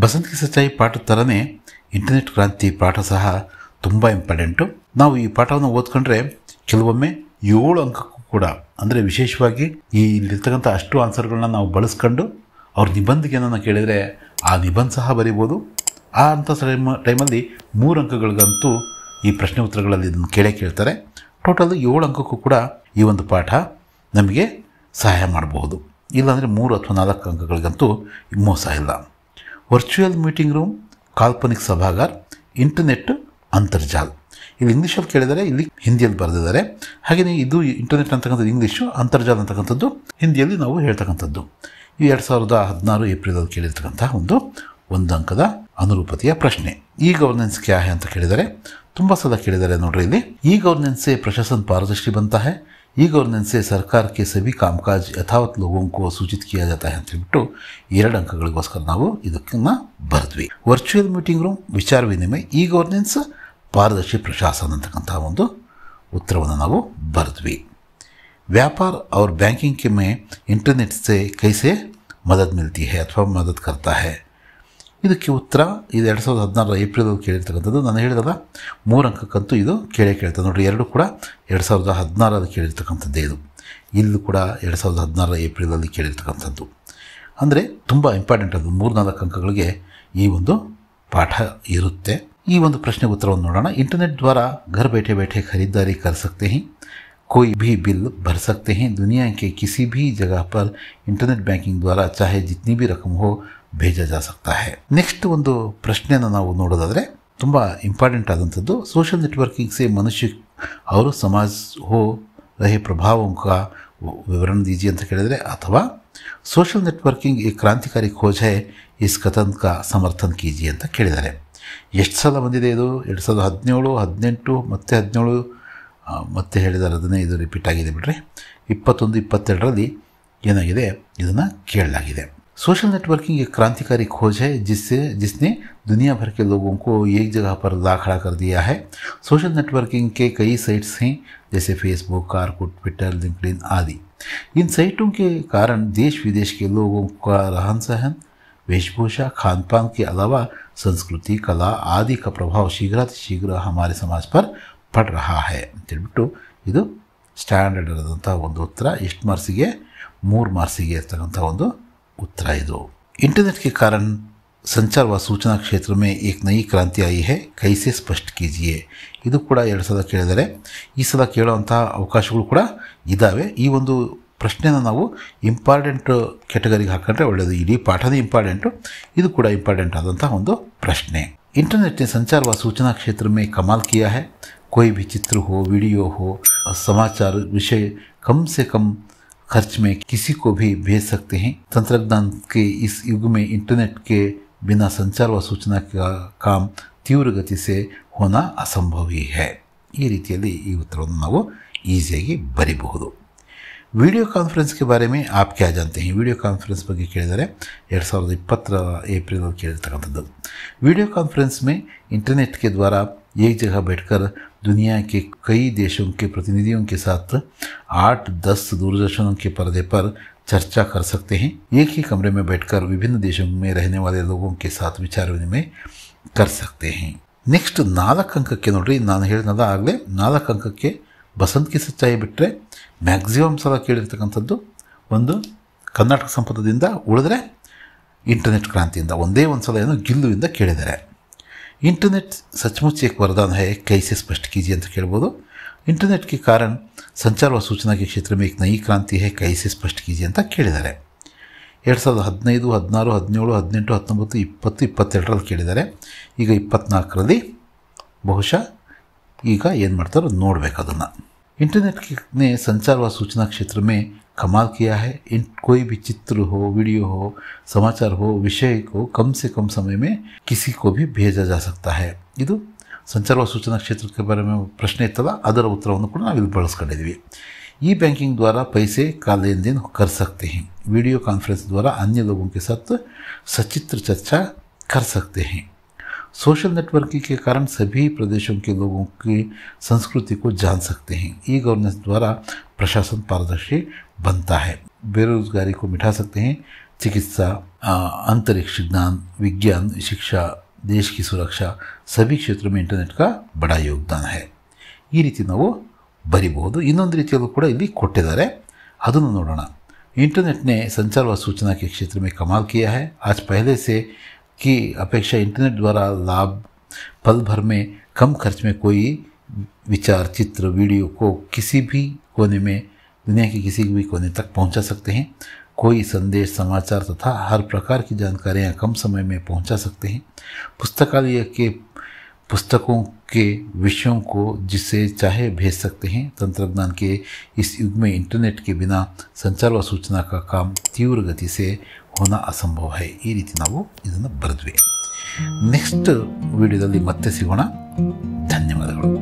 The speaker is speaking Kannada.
ಬಸಂತಿ ಸಚ್ಚಾಯಿ ಪಾಠದ ಥರನೇ ಇಂಟರ್ನೆಟ್ ಕ್ರಾಂತಿ ಪಾಠ ಸಹ ತುಂಬ ಇಂಪಾರ್ಟೆಂಟು. ನಾವು ಈ ಪಾಠವನ್ನು ಓದ್ಕೊಂಡ್ರೆ ಕೆಲವೊಮ್ಮೆ 7 ಅಂಕಕ್ಕೂ ಕೂಡ, ಅಂದರೆ ವಿಶೇಷವಾಗಿ ಇಲ್ಲಿರ್ತಕ್ಕಂಥ ಅಷ್ಟು ಆನ್ಸರ್ಗಳನ್ನ ನಾವು ಬಳಸ್ಕೊಂಡು ಅವ್ರ ನಿಬಂಧಿಕೆಯನ್ನು ಕೇಳಿದರೆ ಆ ನಿಬಂಧ ಸಹ ಬರಿಬೋದು. ಆ ಅಂಥ ಟೈಮಲ್ಲಿ 3 ಅಂಕಗಳಿಗಂತೂ ಈ ಪ್ರಶ್ನೆ ಉತ್ತರಗಳಲ್ಲಿ ಇದನ್ನು ಕೇಳ್ತಾರೆ. ಟೋಟಲ್ 7 ಅಂಕಕ್ಕೂ ಕೂಡ ಈ ಒಂದು ಪಾಠ ನಮಗೆ ಸಹಾಯ ಮಾಡಬಹುದು. ಇಲ್ಲಾಂದರೆ 3 ಅಥವಾ 4 ಅಂಕಗಳಿಗಂತೂ ಮೋಸ ಇಲ್ಲ. ವರ್ಚುವಲ್ ಮೀಟಿಂಗ್ ರೂಮ್, ಕಾಲ್ಪನಿಕ ಸಭಾಗಾರ, ಇಂಟರ್ನೆಟ್, ಅಂತರ್ಜಾಲ. ಇಲ್ಲಿ ಇಂಗ್ಲೀಷಲ್ಲಿ ಕೇಳಿದರೆ, ಇಲ್ಲಿ ಹಿಂದಿಯಲ್ಲಿ ಬರೆದಿದ್ದಾರೆ. ಹಾಗೆಯೇ ಇದು ಇಂಟರ್ನೆಟ್ ಅಂತಕ್ಕಂಥದ್ದು ಇಂಗ್ಲೀಷು, ಅಂತರ್ಜಾಲ ಅಂತಕ್ಕಂಥದ್ದು ಹಿಂದಿಯಲ್ಲಿ ನಾವು ಹೇಳ್ತಕ್ಕಂಥದ್ದು. ಈ 2016 ಏಪ್ರಿಲಲ್ಲಿ ಕೇಳಿರ್ತಕ್ಕಂಥ ಒಂದು ಅಂಕದ ಅನುರೂಪತೆಯ ಪ್ರಶ್ನೆ. ಈ ಗವರ್ನೆನ್ಸ್ ಕ್ಯಾ ಹೈ ಅಂತ ಕೇಳಿದರೆ ತುಂಬ ಸಲ ಕೇಳಿದ್ದಾರೆ ನೋಡ್ರಿ. ಇಲ್ಲಿ ಈ ಗವರ್ನೆನ್ಸ್ से प्रशासन पारदर्शी बनता है, ಈ गवर्नेंस से सरकार के सभी कामकाज यथावत लोगों को सूचित किया जाता है ಅಂತ ಹೇಳ್ಬಿಟ್ಟು 2 ಅಂಕಗಳಿಗೋಸ್ಕರ ನಾವು ಇದಕ್ಕನ್ನ ಬರೆದ್ವಿ. ವರ್ಚುವಲ್ ಮೀಟಿಂಗ್ ರೂಮ್, ವಿಚಾರ ವಿನಿಮಯ, ಈ ಗವರ್ನೆನ್ಸ್, ಪಾರದರ್ಶಿ ಪ್ರಶಾಸನ ಅಂತಕ್ಕಂಥ ಒಂದು ಉತ್ತರವನ್ನು ನಾವು ಬರೆದ್ವಿ. व्यापार और बैंकिंग के में इंटरनेट से कैसे मदद मिलती है ಅಥವಾ ಮದದ್ करता है. ಇದಕ್ಕೆ ಉತ್ತರ ಇದು 2016 ಏಪ್ರಿಲಲ್ಲಿ ಕೇಳಿರ್ತಕ್ಕಂಥದ್ದು. ನಾನು ಹೇಳಿದಾಗ 3 ಅಂಕಕ್ಕಂತೂ ಇದು ಕೇಳ್ತದೆ ನೋಡಿರಿ. 2 ಕೂಡ 2016 ಕೇಳಿರ್ತಕ್ಕಂಥದ್ದೇ ಇದು. ಇಲ್ಲೂ ಕೂಡ 2016 ಏಪ್ರಿಲಲ್ಲಿ ಕೇಳಿರ್ತಕ್ಕಂಥದ್ದು. ಅಂದರೆ ತುಂಬ ಇಂಪಾರ್ಟೆಂಟ್ ಅದು. 3-4 ಅಂಕಗಳಿಗೆ ಈ ಒಂದು ಪಾಠ ಇರುತ್ತೆ. ಈ ಒಂದು ಪ್ರಶ್ನೆ ಉತ್ತರವನ್ನು ನೋಡೋಣ. ಇಂಟರ್ನೆಟ್ ದ್ವಾರ घर बैठे बैठे खरीदारी कर सकते हैं, कोई भी बिल भर सकते हैं, दुनिया के किसी भी जगह पर इंटरनेट बैंकिंग द्वारा चाहे जितनी भी रकम हो भेजा जा सकता है. नेक्स्ट ಒಂದು ಪ್ರಶ್ನೆಯನ್ನು ನಾವು ನೋಡೋದಾದರೆ ತುಂಬ ಇಂಪಾರ್ಟೆಂಟ್ ಆದಂಥದ್ದು. सोशल नेटवर्किंग से मनुष्य और समाज हो रहे प्रभावों का विवरण दीजिए ಅಂತ ಕೇಳಿದರೆ, ಅಥವಾ सोशल नेटवर्किंग एक क्रांतिकारी खोज है, इस कथन का समर्थन कीजिए ಅಂತ ಕೇಳಿದ್ದಾರೆ. ಎಷ್ಟು ಸಲ ಬಂದಿದೆ ಇದು? 2017, 18 ಮತ್ತು 17 ಮತ್ತೆ ಹೇಳಿದ್ದಾರೆ. ಅದನ್ನೇ ಇದು ರಿಪೀಟ್ ಆಗಿದೆ ಬಿಡ್ರಿ. 21, 22ರಲ್ಲಿ ಏನಾಗಿದೆ ಇದನ್ನು ಕೇಳಲಾಗಿದೆ. सोशल नेटवर्किंग एक क्रांतिकारी खोज है जिसने दुनिया भर के लोगों को एक जगह पर ला खड़ा कर दिया है. सोशल नेटवर्किंग के कई साइट्स हैं, जैसे फेसबुक, ऑरकुट, ट्विटर, लिंक्डइन आदि. इन साइटों के कारण देश विदेश के लोगों का रहन सहन, वेशभूषा, खान पान के अलावा संस्कृति, कला आदि का प्रभाव शीघ्र हमारे समाज पर पड़ रहा है ಅಂತ ಹೇಳ್ಬಿಟ್ಟು ಇದು ಸ್ಟ್ಯಾಂಡರ್ಡ್ ಆದಂಥ ಒಂದು ಉತ್ತರ. ಎಷ್ಟು ಮಾರ್ಕ್ಸಿಗೆ? 3 ಮಾರ್ಕ್ಸಿಗೆ ಇರ್ತಕ್ಕಂಥ ಒಂದು उत्तर है. इंटरनेट के कारण संचार व सूचना क्षेत्र में एक नई क्रांति आई है, कैसे स्पष्ट कीजिए. ಇದು ಕೂಡ 2 ಸಲ ಕೇಳಿದರೆ, ಈ ಸಲ ಕೇಳುವಂಥ ಅವಕಾಶಗಳು ಕೂಡ ಇದ್ದಾವೆ. ಈ ಒಂದು ಪ್ರಶ್ನೆನ ನಾವು ಇಂಪಾರ್ಟೆಂಟ್ ಕ್ಯಾಟಗರಿಗೆ ಹಾಕೊಂಡ್ರೆ ಒಳ್ಳೆಯದು. ಇಡೀ ಪಾಠನೇ ಇಂಪಾರ್ಟೆಂಟು, ಇದು ಕೂಡ ಇಂಪಾರ್ಟೆಂಟ್ ಆದಂಥ ಒಂದು ಪ್ರಶ್ನೆ. इंटरनेट ने संचार व सूचना क्षेत्र में कमाल किया है, कोई भी चित्र हो, वीडियो हो, समाचार विषय कम से कम खर्च में किसी को भी भेज सकते हैं. तंत्रज्ञान के इस युग में इंटरनेट के बिना संचार व सूचना का काम तीव्र गति से होना असंभव ही है. ಈ ರೀತಿಯಲ್ಲಿ ಈ ಉತ್ತರವನ್ನು ನಾವು ಈಸಿಯಾಗಿ ಬರೀಬಹುದು. ವಿಡಿಯೋ ಕಾನ್ಫರೆನ್ಸ್ के बारे में आप क्या जानते हैं. ವಿಡಿಯೋ ಕಾನ್ಫರೆನ್ಸ್ ಬಗ್ಗೆ ಕೇಳಿದರೆ 2020 ಏಪ್ರಿಲಲ್ಲಿ ಕೇಳಿರ್ತಕ್ಕಂಥದ್ದು. वीडियो कॉन्फ्रेंस में इंटरनेट के द्वारा एक जगह बैठकर दुनिया के कई देशों के प्रतिनिधियों के साथ 8-10 दूरदर्शनों के पर्दे पर चर्चा कर सकते हैं. एक ही कमरे में बैठकर विभिन्न देशों में रहने वाले लोगों के साथ विचार विनिमय कर सकते हैं. नेक्स्ट 4 ಅಂಕಕ್ಕೆ ನೋಡ್ರಿ. ನಾನು ಹೇಳಿದ್ನಲ್ಲ ಆಗಲೇ, 4 ಅಂಕಕ್ಕೆ ಬಸಂತ್ ಕಿ ಸಚ್ಚಾಯಿ ಬಿಟ್ಟರೆ ಮ್ಯಾಕ್ಸಿಮಮ್ ಸಲ ಕೇಳಿರ್ತಕ್ಕಂಥದ್ದು ಒಂದು ಕರ್ನಾಟಕ ಸಂಪದದಿಂದ, ಉಳಿದ್ರೆ ಇಂಟರ್ನೆಟ್ ಕ್ರಾಂತಿಯಿಂದ ಒಂದೇ ಒಂದು ಸಲ ಏನು ಗಿಲ್ಲುವಿಂದ ಕೇಳಿದ್ದಾರೆ. इंटरनेट सचमुच एक वरदान है, कैसे स्पष्ट कीजिए ಅಂತ ಕೇಳ್ಬೋದು. इंटरनेट के कारण संचार व सूचना के क्षेत्र में एक नई क्रांति है, कैसे स्पष्ट कीजिए ಅಂತ ಕೇಳಿದ್ದಾರೆ. 2015, 16, 17, 18, 19, 20, 22ರಲ್ಲಿ ಕೇಳಿದ್ದಾರೆ. ಈಗ 24ರಲ್ಲಿ ಬಹುಶಃ ಈಗ ಏನು ಮಾಡ್ತಾರೋ ನೋಡಬೇಕು ಅದನ್ನು. इंटरनेट ने संचार व सूचना क्षेत्र में कमाल किया है. कोई भी चित्र हो, वीडियो हो, समाचार हो, विषय को कम से कम समय में किसी को भी भेजा जा सकता है. ಇದು ಸಂಚಾರ ವ सूचना क्षेत्र के बारे में ಪ್ರಶ್ನೆ ಇತ್ತಲ್ಲ, ಅದರ ಉತ್ತರವನ್ನು ಕೂಡ ನಾವು ಇಲ್ಲಿ ಬಳಸ್ಕೊಂಡಿದ್ವಿ. ई बैंकिंग द्वारा पैसे का लेन देन कर सकते हैं. वीडियो कॉन्फ्रेंस द्वारा अन्य लोगों के साथ सचित्र चर्चा कर सकते हैं. सोशल नेटवर्किंग के कारण सभी प्रदेशों के लोगों की संस्कृति को जान सकते हैं. ई गवर्नेंस द्वारा प्रशासन पारदर्शी बनता है. बेरोजगारी को मिटा सकते हैं. चिकित्सा, अंतरिक्ष ज्ञान, विज्ञान, शिक्षा, देश की सुरक्षा सभी क्षेत्रों में इंटरनेट का बड़ा योगदान है. ಈ ರೀತಿ ನಾವು ಬರಿಬಹುದು. ಇನ್ನೊಂದು ರೀತಿಯಲ್ಲೂ ಕೂಡ ಇಲ್ಲಿ ಕೊಟ್ಟಿದ್ದಾರೆ, ಅದನ್ನು ನೋಡೋಣ. इंटरनेट ने संचार व सूचना के क्षेत्र में कमाल किया है. आज पहले से की अपेक्षा इंटरनेट द्वारा लाभ पल भर में कम खर्च में कोई विचार, चित्र, वीडियो को किसी भी कोने में, दुनिया के किसी भी कोने तक पहुंचा सकते हैं. कोई संदेश, समाचार तथा हर प्रकार की जानकारियाँ कम समय में पहुंचा सकते हैं. पुस्तकालय के पुस्तकों के विषयों को जिससे चाहे भेज सकते हैं. तंत्रज्ञान के इस युग में इंटरनेट के बिना संचार व सूचना का काम तीव्र गति से होना असंभव है. ಈ ರೀತಿ ನಾವು ಇದನ್ನು ಬರೆದ್ವಿ. ನೆಕ್ಸ್ಟ್ ವಿಡಿಯೋದಲ್ಲಿ ಮತ್ತೆ ಸಿಗೋಣ. ಧನ್ಯವಾದಗಳು.